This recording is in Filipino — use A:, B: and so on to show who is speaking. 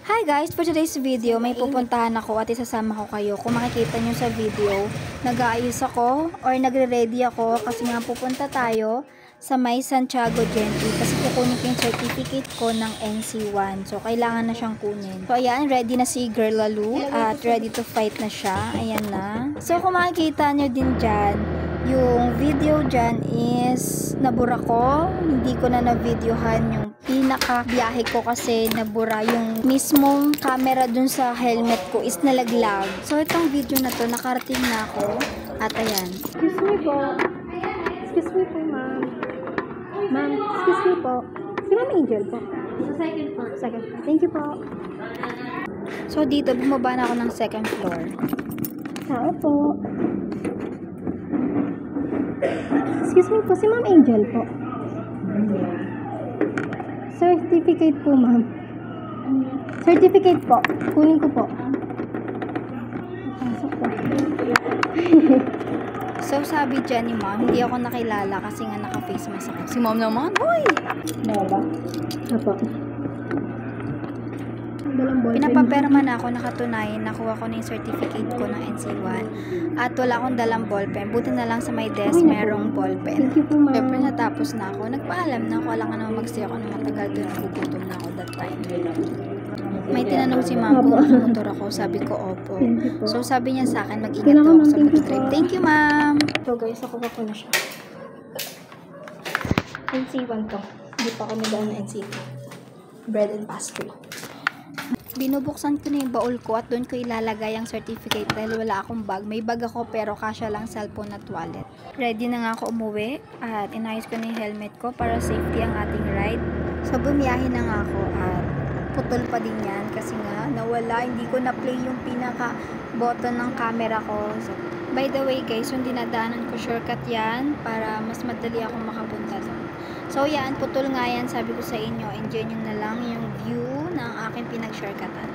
A: Hi guys! For today's video, may pupuntahan ako at isasama ko kayo. Kung makikita nyo sa video, nag-aayos ako or nagre-ready ako kasi nga pupunta tayo sa may Santiago Gentry kasi kukunin ko yung certificate ko ng NC1. So, kailangan na siyang kunin. So, ayan, ready na si Girl Lalu at ready to fight na siya. Ayan na. So, kung makikita nyo din dyan, yung video dyan is nabura ko. Hindi ko na na-videohan yung pinaka-biyahe ko kasi nabura yung mismong camera dun sa helmet ko is nalaglag. So, itong video na to, nakarating na ako. At ayan.
B: Excuse me po. Excuse me po, ma'am. Ma'am, excuse me po. Si Ma'am Angel po. Sa second floor. Second floor. Thank you po.
A: So, dito, bumaba na ako ng second floor.
B: Tao po. Excuse me po, si Ma'am Angel po. Certificate po, ma'am. Certificate po. Kunin ko po. Pasok po.
A: So, sabi dyan ni ma'am, hindi ako nakilala kasi nga naka-face mask ako. Si ma'am naman, hoy!
B: Baba? Apo.
A: Pinapaperma na ako, nakatunayan, nakuha ko na yung certificate ko ng NC1 at wala akong dalang ballpen. Buti na lang sa may desk, merong ballpen.
B: Thank you po, ma'am.
A: Siyempre natapos na ako. Nagpaalam na ako, alam nga naman mag-stay ako ng matagal doon. Nagugutom na ako that time. May tinanong si ma'am kung motor ako. Sabi ko, opo. So sabi niya sa akin, mag-ingat daw ako sa pag-drive. Thank you, ma'am.
B: So guys, ako pa na siya. NC1 to. Hindi pa ako nag-ano ng NC2. Bread and pastry.
A: Binubuksan ko na yung baul ko at doon ko ilalagay ang certificate dahil wala akong bag. May bag ako pero kasya lang cellphone at wallet. Ready na nga ako umuwi at inayos ko na yung helmet ko para safety ang ating ride. So bumiyahe na nga ako at putol pa din yan kasi nga nawala. Hindi ko na-play yung pinaka button ng camera ko. So, by the way guys, yung dinadaanan ko shortcut yan para mas madali akong makapunta doon. So yan, putol nga yan. Sabi ko sa inyo, enjoy nyo na lang yung view ng aking pinag-shortcutan.